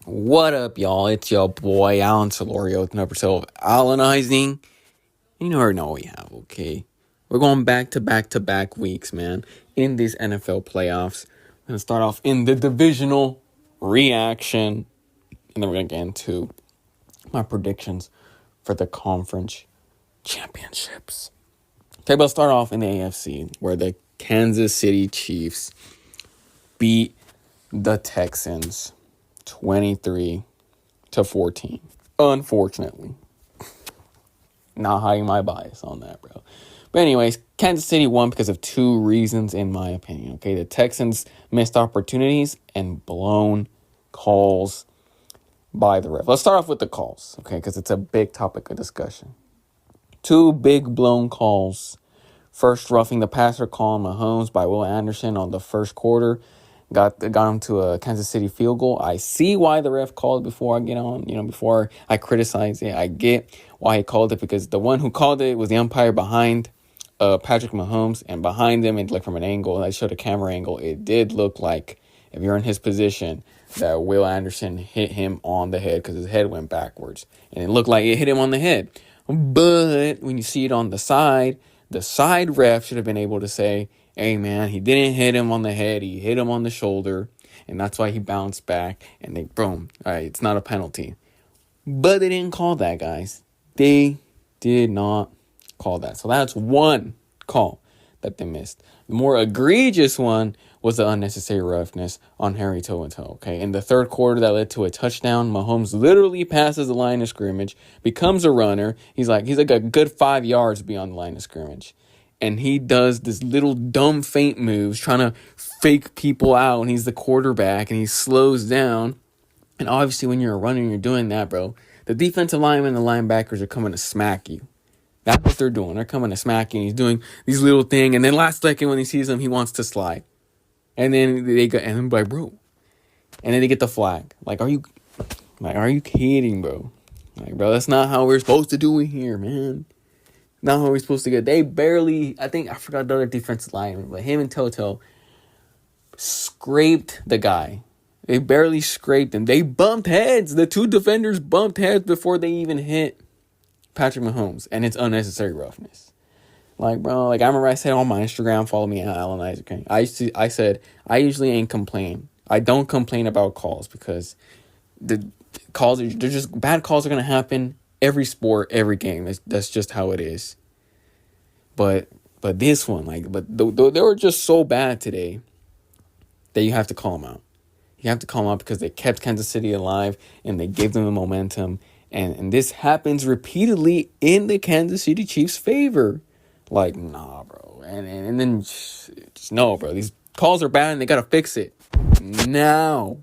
What up, y'all? It's your boy, Alan Solorio, with number 12, Alanizing. You already know what we have, okay? We're going back to back weeks, man, in these NFL playoffs. We're going to start off in the divisional reaction, and then we're going to get into my predictions for the conference championships. Okay, but let's start off in the AFC, where the Kansas City Chiefs beat the Texans 23-14. Unfortunately. Not hiding my bias on that, bro. But anyways, Kansas City won because of two reasons, in my opinion. Okay, the Texans missed opportunities and blown calls by the ref. Let's start off with the calls, okay, because it's a big topic of discussion. Two big blown calls. First, roughing the passer call on Mahomes by Will Anderson on the first quarter. Got him to a Kansas City field goal. I see why the ref called before I get on, before I criticize it. I get why he called it, because the one who called it was the umpire behind Patrick Mahomes, and behind him, and like from an angle, I showed a camera angle, it did look like, if you're in his position, that Will Anderson hit him on the head because his head went backwards. And it looked like it hit him on the head. But when you see it on the side ref should have been able to say, hey, man, he didn't hit him on the head. He hit him on the shoulder. And that's why he bounced back. And they, boom. All right, it's not a penalty. But they didn't call that, guys. They did not call that. So that's one call that they missed. The more egregious one was the unnecessary roughness on Harry Toe. Okay, in the third quarter, that led to a touchdown. Mahomes literally passes the line of scrimmage, becomes a runner. He's like a good 5 yards beyond the line of scrimmage, and he does this little dumb feint moves, trying to fake people out. And he's the quarterback, and he slows down. And obviously, when you're a runner and you're doing that, bro, the defensive linemen and the linebackers are coming to smack you. That's what they're doing. They're coming to smack you. And he's doing these little thing, and then last second when he sees them, he wants to slide. And then they go, and I'm like, bro. And then they get the flag. Are you kidding, bro? Bro, that's not how we're supposed to do it here, man. Not how we're supposed to get. They barely, I forgot the other defensive lineman, but him and Toto scraped the guy. They barely scraped him. They bumped heads. The two defenders bumped heads before they even hit Patrick Mahomes, and it's unnecessary roughness. Bro, I remember I said on my Instagram, follow me at Alan Isaac. I said I usually ain't complain. I don't complain about calls, because the calls, they're just, bad calls are gonna happen every sport, every game. That's just how it is. But this one, they were just so bad today that you have to call them out. You have to call them out because they kept Kansas City alive and they gave them the momentum. And this happens repeatedly in the Kansas City Chiefs' favor. Nah, bro. And then just no, bro. These calls are bad and they got to fix it. Now.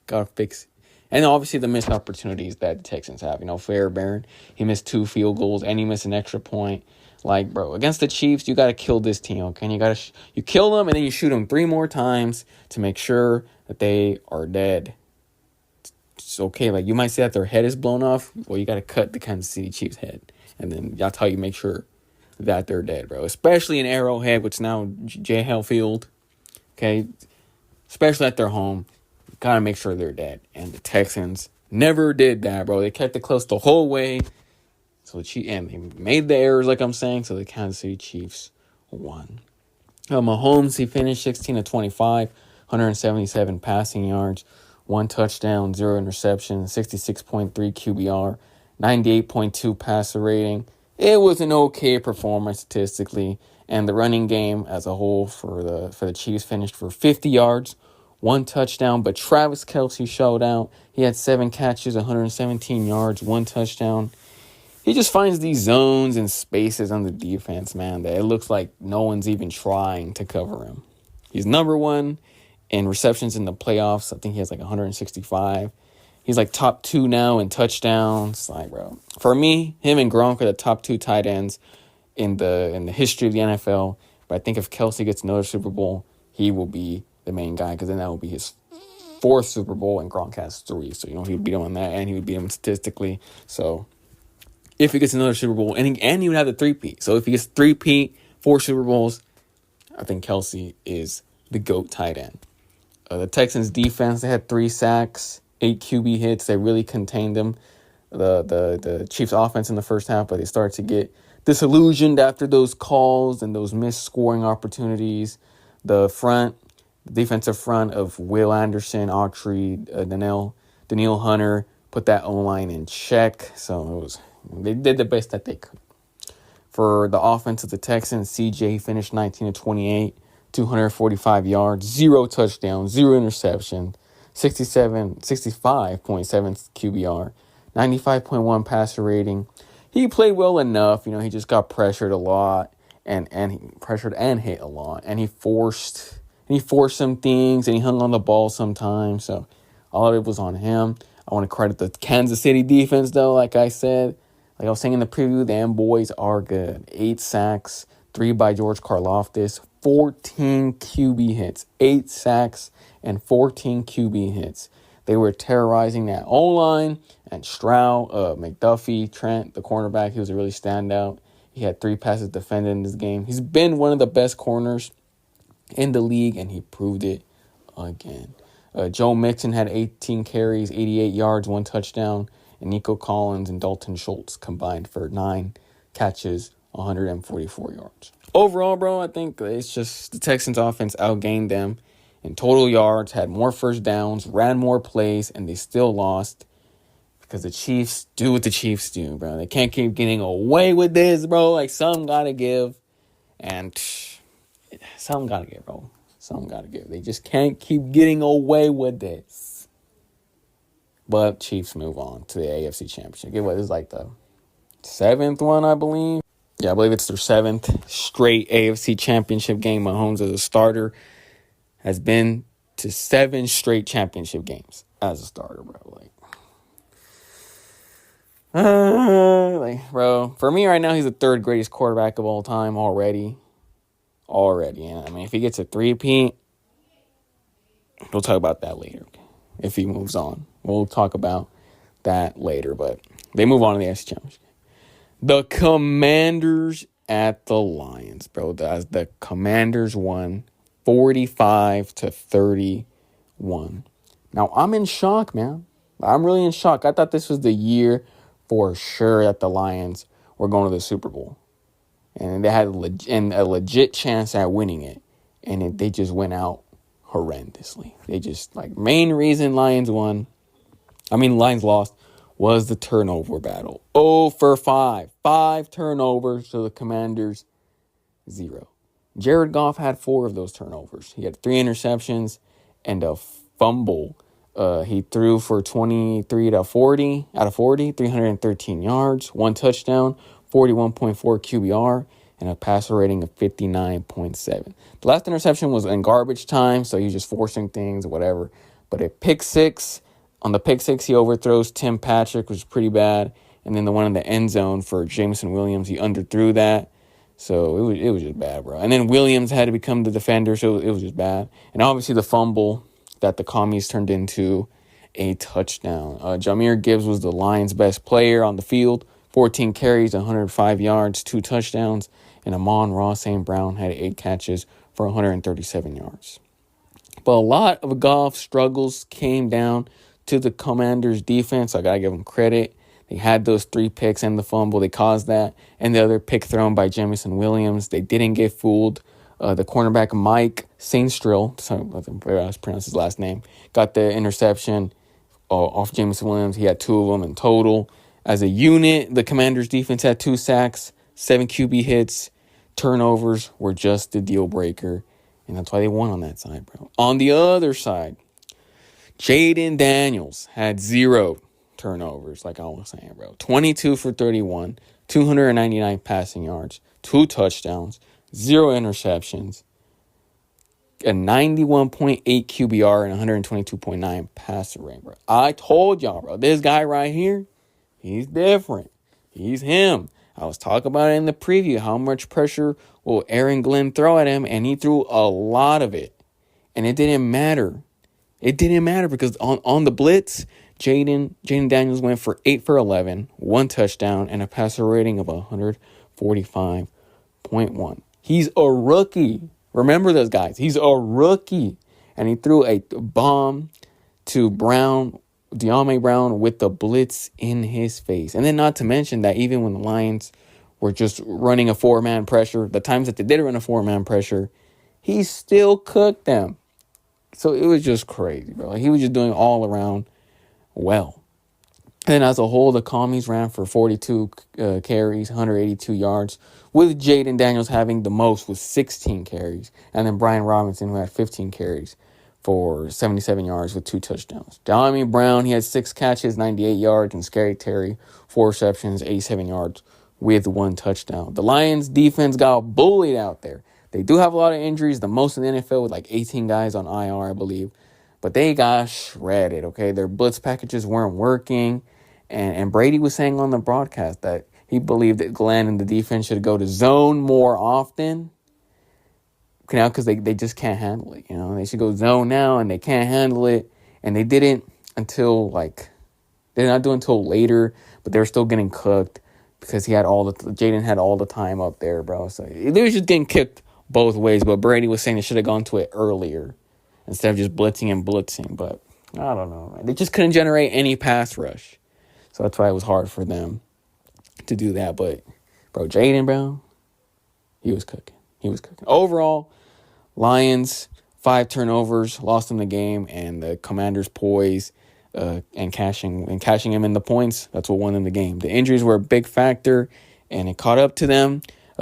Got to fix it. And obviously the missed opportunities that the Texans have. Fairbairn, he missed 2 field goals and he missed an extra point. Bro, against the Chiefs, you got to kill this team, okay? And you kill them and then you shoot them 3 more times to make sure that they are dead. It's okay. You might say that their head is blown off. Well, you got to cut the Kansas City Chiefs' head. And then that's how you make sure that they're dead, bro. Especially in Arrowhead, which is now J. Hale Field. Okay? Especially at their home. You got to make sure they're dead. And the Texans never did that, bro. They kept it close the whole way. And they made the errors, like I'm saying, so the Kansas City Chiefs won. Mahomes, he finished 16-25, 177 passing yards, 1 touchdown, 0 interceptions, 66.3 QBR, 98.2 passer rating. It was an okay performance statistically, and the running game as a whole for the Chiefs finished for 50 yards, 1 touchdown. But Travis Kelce showed out. He had 7 catches, 117 yards, 1 touchdown. He just finds these zones and spaces on the defense, man, that it looks like no one's even trying to cover him. He's number 1 in receptions in the playoffs. I think he has 165. He's top 2 now in touchdowns. Bro, for me, him and Gronk are the top 2 tight ends in the history of the NFL. But I think if Kelce gets another Super Bowl, he will be the main guy, because then that will be his 4th Super Bowl, and Gronk has 3. So, he would beat him on that, and he would beat him statistically. So, if he gets another Super Bowl, and he would have the 3-peat. So, if he gets 3-peat, 4 Super Bowls, I think Kelce is the GOAT tight end. The Texans defense, they had 3 sacks. 8 QB hits. They really contained them, the Chiefs offense in the first half, but they started to get disillusioned after those calls and those missed scoring opportunities. The defensive front of Will Anderson, Autry, Danielle Hunter put that O-line in check. So they did the best that they could. For the offense of the Texans, CJ finished 19-28, 245 yards, 0 touchdowns, 0 interception, 65.7 QBR, 95.1 passer rating. He played well enough. He just got pressured a lot and he pressured and hit a lot. And he forced some things and he hung on the ball sometimes. So all of it was on him. I want to credit the Kansas City defense, though, like I said. Like I was saying in the preview, them boys are good. 8 sacks, 3 by George Karlaftis, 14 QB hits, 8 sacks and 14 QB hits. They were terrorizing that O-line, and Stroud, McDuffie, Trent, the cornerback, he was a really standout. He had 3 passes defended in this game. He's been one of the best corners in the league, and he proved it again. Joe Mixon had 18 carries, 88 yards, 1 touchdown. And Nico Collins and Dalton Schultz combined for 9 catches, 144 yards. Overall, bro, I think it's just the Texans offense outgained them in total yards, had more first downs, ran more plays, and they still lost because the Chiefs do what the Chiefs do, bro. They can't keep getting away with this, bro. Like, some gotta give. And some gotta give, bro. Some gotta give. They just can't keep getting away with this. But Chiefs move on to the AFC Championship. It was like the 7th one, I believe. Yeah, I believe it's their 7th straight AFC Championship game. Mahomes as a starter has been to 7 straight championship games as a starter, bro. Bro, for me right now, he's the 3rd greatest quarterback of all time already. Yeah. I mean, if he gets a 3-peat, we'll talk about that later. Okay? If he moves on. We'll talk about that later, but they move on to the AFC Championship. The Commanders at the Lions, bro. The Commanders won 45-31. Now, I'm in shock, man. I'm really in shock. I thought this was the year for sure that the Lions were going to the Super Bowl. And they had a legit chance at winning it. And they just went out horrendously. They just, main reason Lions lost was the turnover battle. 0 for 5. 5 turnovers to the Commanders, 0. Jared Goff had 4 of those turnovers. He had 3 interceptions and a fumble. He threw for 23 out of 40, 313 yards, 1 touchdown, 41.4 QBR, and a passer rating of 59.7. The last interception was in garbage time, so he's just forcing things, whatever. But a pick 6. On the pick 6, he overthrows Tim Patrick, which is pretty bad. And then the one in the end zone for Jameson Williams, he underthrew that. So it was just bad, bro. And then Williams had to become the defender, so it was just bad. And obviously the fumble that the Commies turned into a touchdown. Jahmyr Gibbs was the Lions' best player on the field. 14 carries, 105 yards, 2 touchdowns. And Amon-Ra St. Brown had 8 catches for 137 yards. But a lot of Goff's struggles came down to the Commanders' defense. I got to give them credit. They had those 3 picks and the fumble. They caused that. And the other pick thrown by Jameson Williams. They didn't get fooled. The cornerback Mike Sainstrill, sorry, I pronounce his last name, got the interception off Jameson Williams. He had 2 of them in total. As a unit, the Commanders' defense had 2 sacks, 7 QB hits. Turnovers were just the deal breaker. And that's why they won on that side, bro. On the other side, Jaden Daniels had 0 turnovers, like I was saying, bro. 22 for 31, 299 passing yards, 2 touchdowns, 0 interceptions, a 91.8 QBR, and 122.9 passer rating, bro. I told y'all, bro, this guy right here, he's different. He's him. I was talking about it in the preview. How much pressure will Aaron Glenn throw at him? And he threw a lot of it. And it didn't matter. It didn't matter because on the blitz, Jaden Daniels went for 8 for 11, 1 touchdown, and a passer rating of 145.1. He's a rookie. Remember those guys. He's a rookie. And he threw a bomb to Brown De'Ami Brown with the blitz in his face. And then not to mention that even when the Lions were just running a 4-man pressure, the times that they did run a 4-man pressure, he still cooked them. So it was just crazy, bro. He was just doing all around well. And as a whole, the Commies ran for 42 carries, 182 yards, with Jaden Daniels having the most with 16 carries. And then Brian Robinson, who had 15 carries for 77 yards with 2 touchdowns. De'Ami Brown, he had 6 catches, 98 yards, and Scary Terry, 4 receptions, 87 yards with 1 touchdown. The Lions defense got bullied out there. They do have a lot of injuries, the most in the NFL with like 18 guys on IR, I believe. But they got shredded, okay? Their blitz packages weren't working. And Brady was saying on the broadcast that he believed that Glenn and the defense should go to zone more often. Now, because they just can't handle it. You know, they should go zone now, and they can't handle it. And they didn't until, like, they did not do it until later, but they were still getting cooked because Jaden had all the time up there, bro. So they were just getting kicked both ways. But Brady was saying they should have gone to it earlier instead of just blitzing. But I don't know, man. They just couldn't generate any pass rush. So that's why it was hard for them to do that. But, bro, Jaden Brown, he was cooking. Overall, Lions, 5 turnovers, lost them the game, and the Commanders poised and cashing him in the points. That's what won them the game. The injuries were a big factor, and it caught up to them.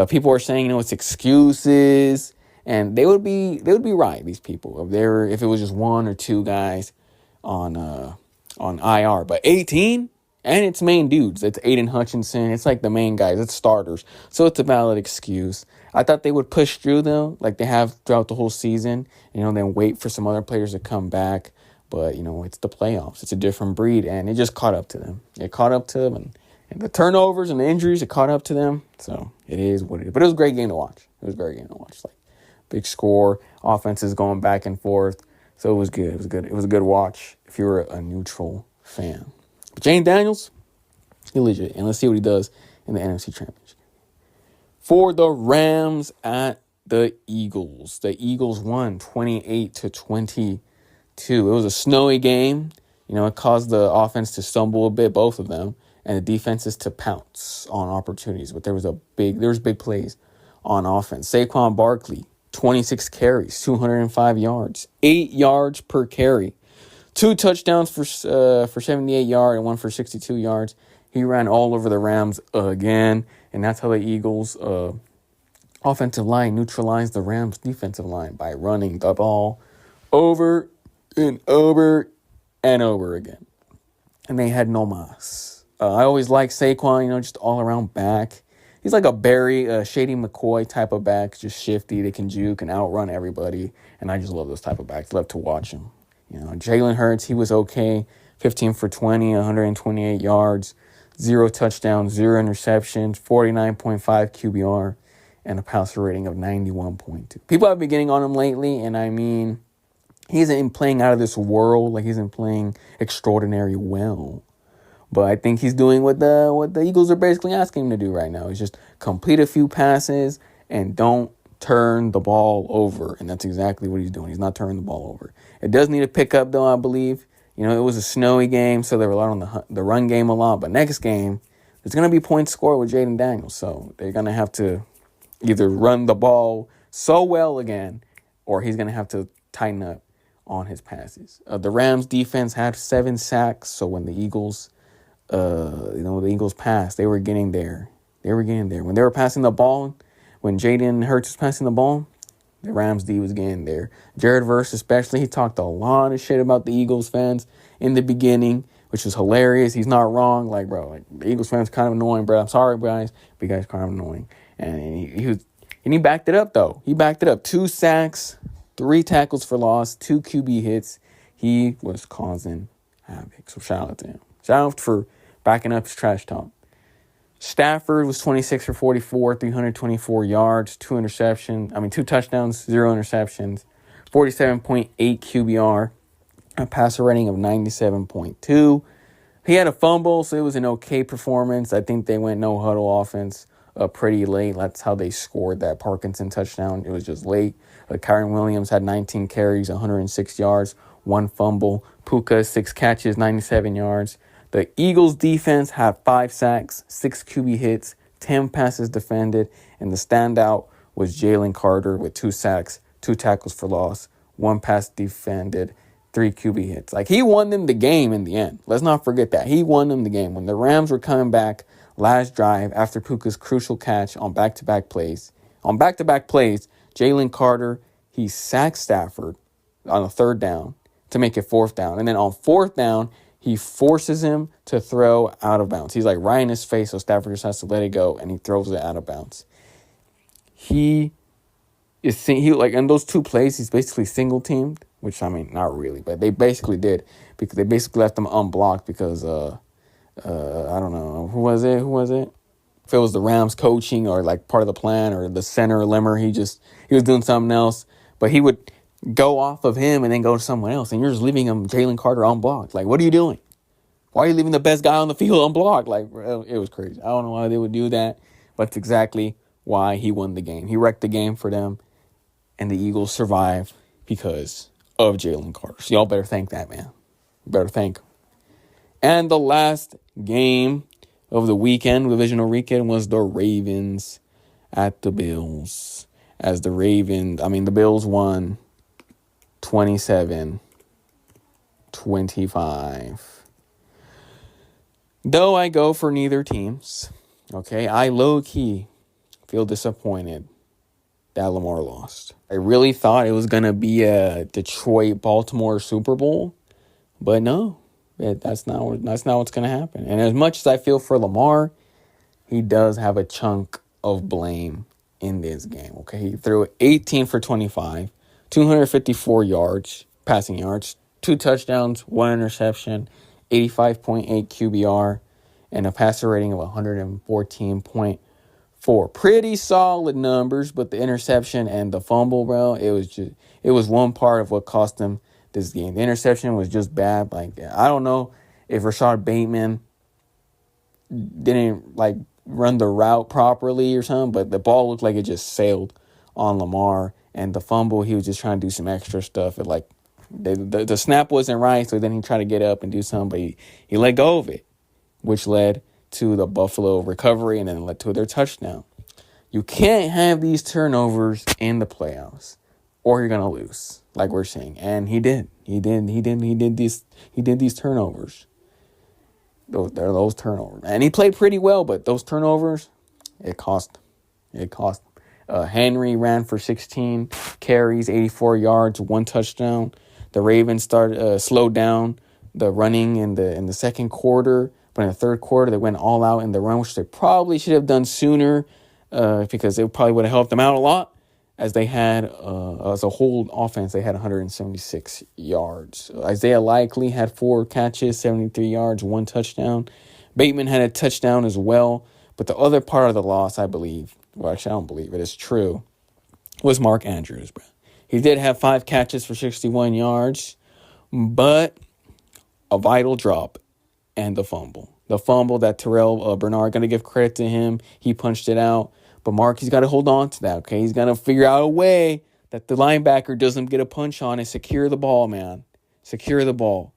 People are saying, it's excuses, and they would be right. These people, if it was just 1 or 2 guys on IR, but 18. And it's main dudes. It's Aiden Hutchinson. It's like the main guys. It's starters. So it's a valid excuse. I thought they would push through, though, like they have throughout the whole season. Then wait for some other players to come back. But, it's the playoffs. It's a different breed. And it just caught up to them. It caught up to them. And the turnovers and the injuries, it caught up to them. So it is what it is. But it was a great game to watch. Like, big score. Offenses going back and forth. So it was good. It was a good watch if you were a neutral fan. Jaden Daniels, he legit. And let's see what he does in the NFC Championship. For the Rams at the Eagles. The Eagles won 28-22. It was a snowy game. It caused the offense to stumble a bit, both of them, and the defenses to pounce on opportunities. But there was big plays on offense. Saquon Barkley, 26 carries, 205 yards, 8 yards per carry. 2 touchdowns for 78 yards and 1 for 62 yards. He ran all over the Rams again, and that's how the Eagles' offensive line neutralized the Rams' defensive line by running the ball over and over and over again. And they had no mas. I always like Saquon, just all-around back. He's like a Shady McCoy type of back, just shifty. They can juke and outrun everybody, and I just love those type of backs. Love to watch him. Jalen Hurts, he was okay. 15 for 20, 128 yards, 0 touchdowns, 0 interceptions, 49.5 QBR, and a passer rating of 91.2. People have been getting on him lately, and he isn't playing out of this world. Like, he isn't playing extraordinary well. But I think he's doing what the Eagles are basically asking him to do right now. Is just complete a few passes and don't turn the ball over. And that's exactly what he's doing. He's not turning the ball over. It does need to pick up, though, I believe. It was a snowy game, so they relied on the run game a lot. But next game, there's going to be points scored with Jaden Daniels. So they're going to have to either run the ball so well again, or he's going to have to tighten up on his passes. The Rams defense had 7 sacks. So when the Eagles, passed, they were getting there. When they were passing the ball, when Jaden Hurts was passing the ball, the Rams D was getting there. Jared Verse especially, he talked a lot of shit about the Eagles fans in the beginning, which was hilarious. He's not wrong. Like, bro, the Eagles fans kind of annoying, bro. I'm sorry, guys, but you guys are kind of annoying. And he backed it up, though. He backed it up. 2 sacks, 3 tackles for loss, 2 QB hits. He was causing havoc. So shout out to him. Shout out for backing up his trash talk. Stafford was 26 for 44, 324 yards, 2 touchdowns, 0 interceptions, 47.8 QBR, a passer rating of 97.2. He had a fumble, so it was an okay performance. I think they went no huddle offense pretty late. That's how they scored that Parkinson touchdown. It was just late. Kyron Williams had 19 carries, 106 yards, 1 fumble. Puka, 6 catches, 97 yards. The Eagles defense had 5 sacks, 6 QB hits, 10 passes defended, and the standout was Jalen Carter with 2 sacks, 2 tackles for loss, 1 pass defended, 3 QB hits. Like, he won them the game in the end. Let's not forget that. He won them the game. When the Rams were coming back last drive after Puka's crucial catch on back-to-back plays, Jalen Carter, he sacked Stafford on a 3rd down to make it 4th down. And then on 4th down, he forces him to throw out of bounds. He's like right in his face, so Stafford just has to let it go, and he throws it out of bounds. He like in those 2 plays, he's basically single teamed, which I mean, not really, but they basically did, because they basically left him unblocked because I don't know who was it. If it was the Rams coaching or like part of the plan, or the center Limmer, he was doing something else, but he would go off of him and then go to someone else, and you're just leaving him, Jalen Carter, unblocked. Like, what are you doing? Why are you leaving the best guy on the field unblocked? Like, it was crazy. I don't know why they would do that, but it's exactly why he won the game. He wrecked the game for them, and the Eagles survived because of Jalen Carter. So y'all better thank that man. You better thank him. And the last game of the weekend, divisional weekend, was the Ravens at the Bills. The Bills won 27-25. Though I go for neither teams, okay, I low-key feel disappointed that Lamar lost. I really thought it was going to be a Detroit-Baltimore Super Bowl, but no, that's not what's going to happen. And as much as I feel for Lamar, he does have a chunk of blame in this game, okay? He threw 18 for 25, 254 yards, passing yards, 2 touchdowns, 1 interception, 85.8 QBR, and a passer rating of 114.4. Pretty solid numbers, but the interception and the fumble, bro, it was one part of what cost them this game. The interception was just bad. Like, I don't know if Rashad Bateman didn't like run the route properly or something, but the ball looked like it just sailed on Lamar. And the fumble, he was just trying to do some extra stuff. It like the snap wasn't right, so then he tried to get up and do something, but he let go of it, which led to the Buffalo recovery and then led to their touchdown. You can't have these turnovers in the playoffs, or you're gonna lose, like we're saying. And he did. He did these turnovers. Those turnovers, and he played pretty well, but those turnovers, it cost him. Henry ran for 16 carries, 84 yards, 1 touchdown. The Ravens slowed down the running in the second quarter, but in the third quarter they went all out in the run, which they probably should have done sooner, because it probably would have helped them out a lot. As they had, as a whole offense, they had 176 yards. Isaiah Likely had 4 catches, 73 yards, 1 touchdown. Bateman had a touchdown as well. But the other part of the loss, I believe, well, actually, I don't believe it is true, was Mark Andrews, bro. He did have 5 catches for 61 yards, but a vital drop and the fumble. The fumble that Terrell Bernard, going to give credit to him. He punched it out. But Mark, he's got to hold on to that, okay? He's got to figure out a way that the linebacker doesn't get a punch on and secure the ball, man. Secure the ball.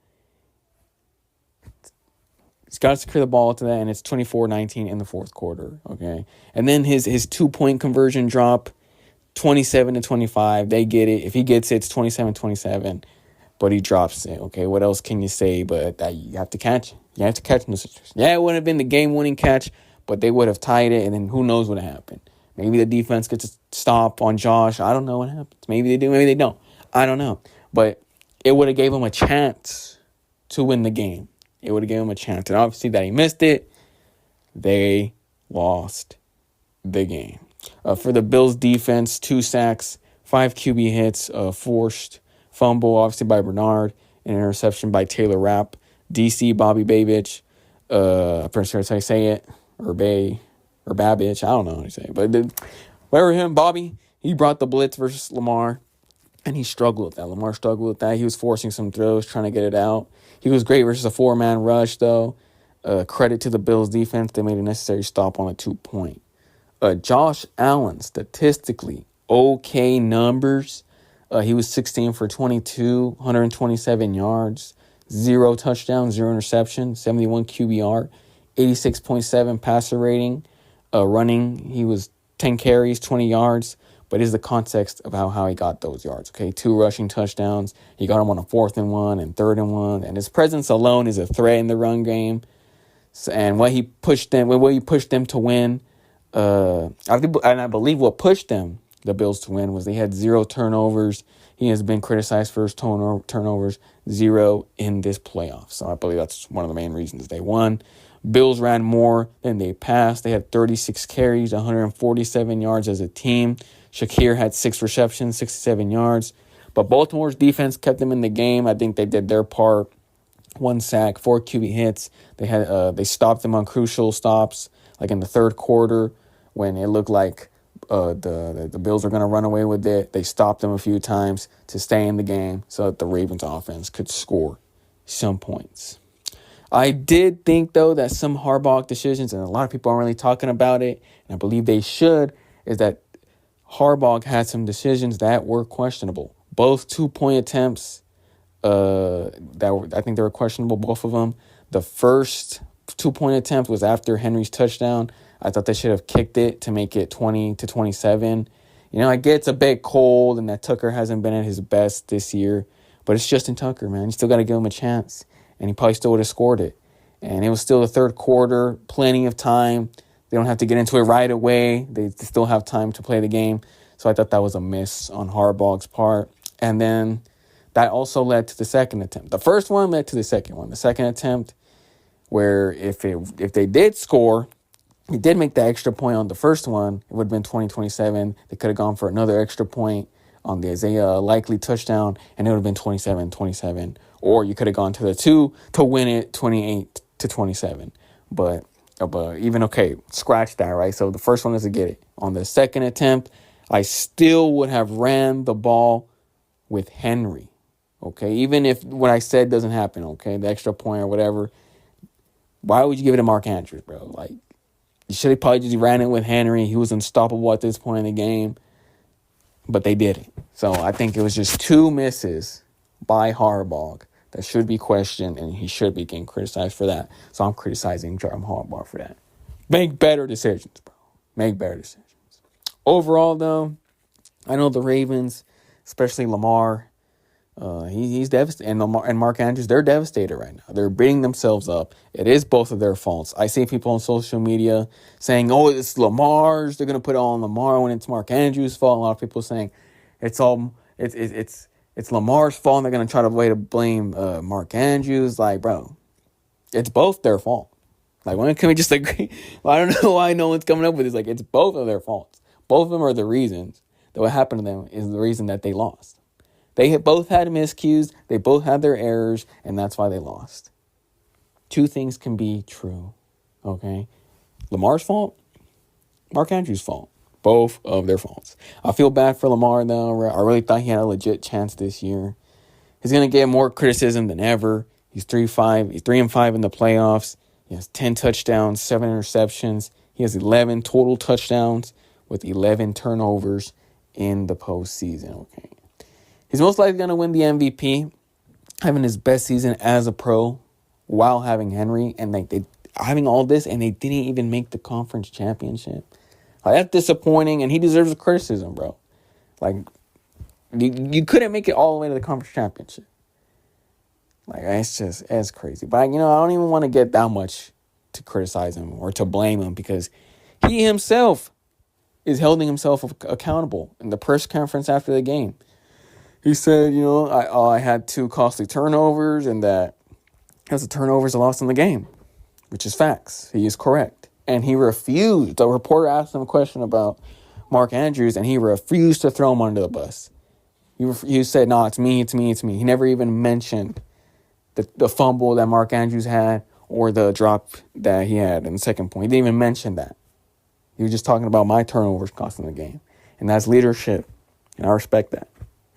He's got to secure the ball to that, and it's 24-19 in the fourth quarter, okay? And then his 2-point conversion drop, 27-25. They get it. If he gets it, it's 27-27. But he drops it, okay? What else can you say but that you have to catch? You have to catch in the situation. Yeah, it would have been the game-winning catch, but they would have tied it, and then who knows what happened. Maybe the defense gets a stop on Josh. I don't know what happens. Maybe they do, maybe they don't. I don't know. But it would have gave him a chance to win the game. It would have given him a chance. And obviously that he missed it, they lost the game. For the Bills defense, 2 sacks, 5 QB hits, forced fumble, obviously by Bernard, an interception by Taylor Rapp. DC, Bobby Babich, I'm pretty sure that's how you say it, or Babich, I don't know how to say it. But whatever him, Bobby, he brought the blitz versus Lamar, and he struggled with that. Lamar struggled with that. He was forcing some throws, trying to get it out. He was great versus a 4-man rush, though. Credit to the Bills' defense. They made a necessary stop on a 2-point. Josh Allen, statistically, okay numbers. He was 16 for 22, 127 yards, 0 touchdowns, 0 interceptions, 71 QBR, 86.7 passer rating. Running, he was 10 carries, 20 yards. But it is the context of how he got those yards, okay? 2 rushing touchdowns. He got them on a 4th and 1 and 3rd and 1. And his presence alone is a threat in the run game. So, and what he pushed them to win, I believe what pushed them, the Bills, to win was they had 0 turnovers. He has been criticized for his turnovers, 0 in this playoff. So I believe that's one of the main reasons they won. Bills ran more than they passed. They had 36 carries, 147 yards as a team. Shakir had 6 receptions, 67 yards. But Baltimore's defense kept them in the game. I think they did their part. 1 sack, 4 QB hits. They stopped them on crucial stops, like in the 3rd quarter when it looked like the Bills are going to run away with it. They stopped them a few times to stay in the game so that the Ravens offense could score some points. I did think, though, that some Harbaugh decisions, and a lot of people aren't really talking about it, and I believe they should, is that Harbaugh had some decisions that were questionable. Both 2-point attempts, I think they were questionable, both of them. The first 2-point attempt was after Henry's touchdown. I thought they should have kicked it to make it 20-27. I get it's a bit cold and that Tucker hasn't been at his best this year, but it's Justin Tucker, man. You still got to give him a chance, and he probably still would have scored it. And it was still the 3rd quarter, plenty of time. They don't have to get into it right away. They still have time to play the game. So I thought that was a miss on Harbaugh's part. And then that also led to the second attempt. The first one led to the second one. The second attempt, where if they did score, he did make the extra point on the first one, it would have been 20-27. They could have gone for another extra point on the Isaiah Likely touchdown, and it would have been 27-27. Or you could have gone to the 2 to win it 28-27. But even, okay, scratch that, right? So the first one is to get it. On the second attempt, I still would have ran the ball with Henry, okay? Even if what I said doesn't happen, okay, the extra point or whatever, why would you give it to Mark Andrews, bro? Like, you should have probably just ran it with Henry. He was unstoppable at this point in the game, but they didn't. So I think it was just 2 misses by Harbaugh that should be questioned, and he should be getting criticized for that. So I'm criticizing John Harbaugh for that. Make better decisions, bro. Make better decisions. Overall, though, I know the Ravens, especially Lamar, he's devastated. And Lamar and Mark Andrews, they're devastated right now. They're beating themselves up. It is both of their faults. I see people on social media saying, "Oh, it's Lamar's. They're gonna put it all on Lamar when it's Mark Andrews' fault." A lot of people saying it's Lamar's fault, and they're gonna try to blame Mark Andrews. Like, bro, it's both their fault. Like, when can we just agree? Well, I don't know why no one's coming up with this. Like, it's both of their faults. Both of them are the reasons that what happened to them is the reason that they lost. They both had miscues. They both had their errors, and that's why they lost. 2 things can be true, okay? Lamar's fault, Mark Andrews' fault. Both of their faults. I feel bad for Lamar, though. I really thought he had a legit chance this year. He's going to get more criticism than ever. He's 3-5. He's 3-5 in the playoffs. He has 10 touchdowns, 7 interceptions. He has 11 total touchdowns with 11 turnovers in the postseason, okay? He's most likely going to win the MVP, having his best season as a pro while having Henry, and they having all this, and they didn't even make the conference championship. Like, that's disappointing, and he deserves the criticism, bro. Like, you couldn't make it all the way to the conference championship. Like, it's crazy. But, I don't even want to get that much to criticize him or to blame him, because he himself is holding himself accountable in the press conference after the game. He said, I had 2 costly turnovers, and that because the turnovers are lost in the game, which is facts. He is correct. And he refused. The reporter asked him a question about Mark Andrews, and he refused to throw him under the bus. He said, "No, it's me. He never even mentioned the fumble that Mark Andrews had or the drop that he had in the second point. He didn't even mention that. He was just talking about my turnovers costing the game. And that's leadership. And I respect that.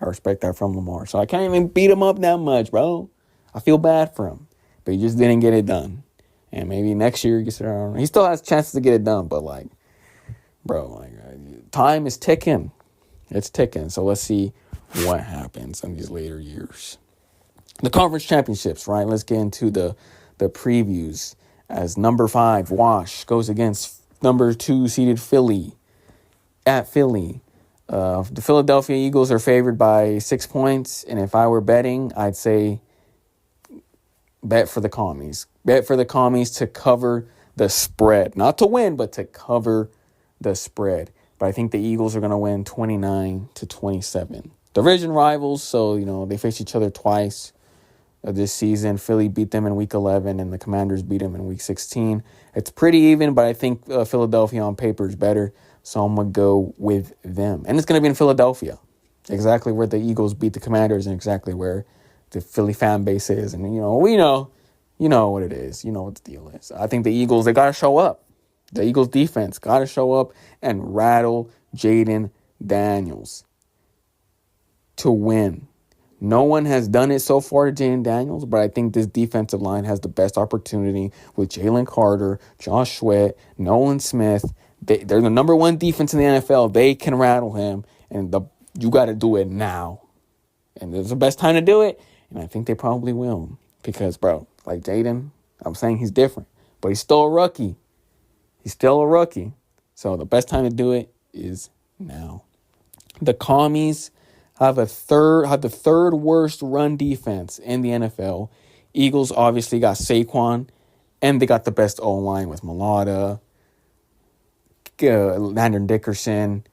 I respect that from Lamar. So I can't even beat him up that much, bro. I feel bad for him. But he just didn't get it done. And maybe next year he still has chances to get it done. But, time is ticking. It's ticking. So let's see what happens in these later years. The conference championships, right? Let's get into the previews. As number 5, Wash, goes against number 2 seeded Philly at Philly. The Philadelphia Eagles are favored by 6 points. And if I were betting, I'd say bet for the Commies. Bet for the Commies to cover the spread. Not to win, but to cover the spread. But I think the Eagles are going to win 29-27. Division rivals, so, they face each other twice this season. Philly beat them in Week 11, and the Commanders beat them in Week 16. It's pretty even, but I think Philadelphia on paper is better, so I'm going to go with them. And it's going to be in Philadelphia, exactly where the Eagles beat the Commanders and exactly where the Philly fan base is. And, we know what it is. You know what the deal is. I think the Eagles, they got to show up. The Eagles defense got to show up and rattle Jaden Daniels to win. No one has done it so far to Jaden Daniels, but I think this defensive line has the best opportunity with Jalen Carter, Josh Sweat, Nolan Smith. They're the number 1 defense in the NFL. They can rattle him, and you got to do it now. And it's the best time to do it, and I think they probably will. Because, bro, like Jaden, I'm saying he's different, but he's still a rookie. So the best time to do it is now. The Commies have the third worst run defense in the NFL. Eagles obviously got Saquon, and they got the best O-line with Mulata, Landon Dickerson,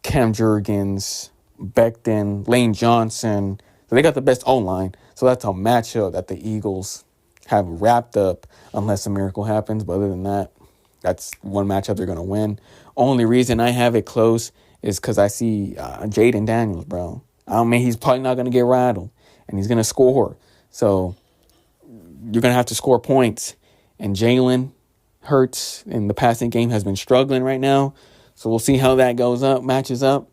Cam Jurgens, Becton, Lane Johnson. So they got the best O-line. So that's a matchup that the Eagles have wrapped up unless a miracle happens. But other than that, that's one matchup they're going to win. Only reason I have it close is because I see Jaden Daniels, bro. He's probably not going to get rattled, and he's going to score. So you're going to have to score points. And Jalen Hurts in the passing game has been struggling right now. So we'll see how that matches up.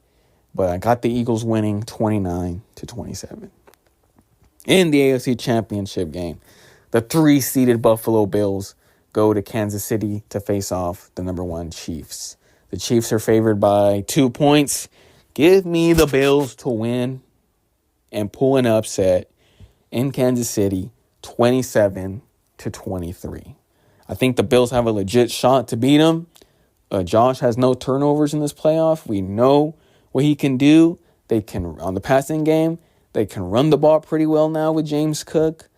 But I got the Eagles winning 29-27. In the AFC Championship game, the 3-seeded Buffalo Bills go to Kansas City to face off the number 1 Chiefs. The Chiefs are favored by 2 points. Give me the Bills to win and pull an upset in Kansas City, 27-23. I think the Bills have a legit shot to beat them. Josh has no turnovers in this playoff. We know what he can do. They can, on the passing game, they can run the ball pretty well now with James Cook.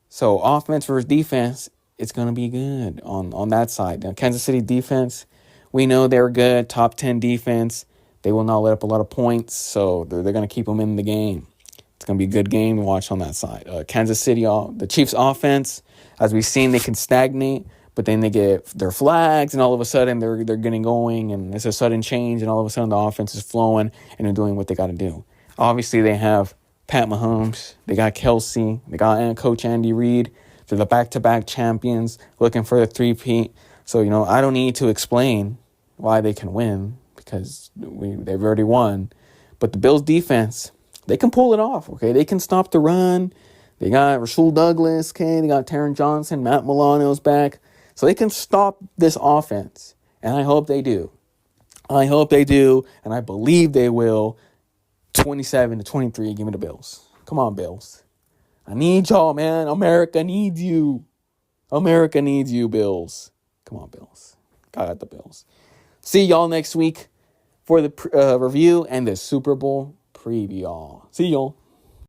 So offense versus defense, it's going to be good on that side. Now, Kansas City defense, we know they're good, top 10 defense. They will not let up a lot of points, so they're going to keep them in the game. It's going to be a good game to watch on that side. Kansas City, the Chiefs' offense, as we've seen, they can stagnate, but then they get their flags, and all of a sudden they're getting going, and it's a sudden change, and all of a sudden the offense is flowing, and they're doing what they got to do. Obviously, they have Pat Mahomes, they got Kelsey, they got Coach Andy Reid. They're the back-to-back champions looking for the three-peat. So, I don't need to explain why they can win because they've already won. But the Bills' defense, they can pull it off, okay? They can stop the run. They got Rasul Douglas, okay? They got Taron Johnson, Matt Milano's back. So they can stop this offense, and I hope they do. And I believe they will. 27-23, give me the Bills. Come on, Bills. I need y'all, man. America needs you. America needs you, Bills. Come on, Bills. Got the Bills. See y'all next week for the review and the Super Bowl preview, y'all. See y'all.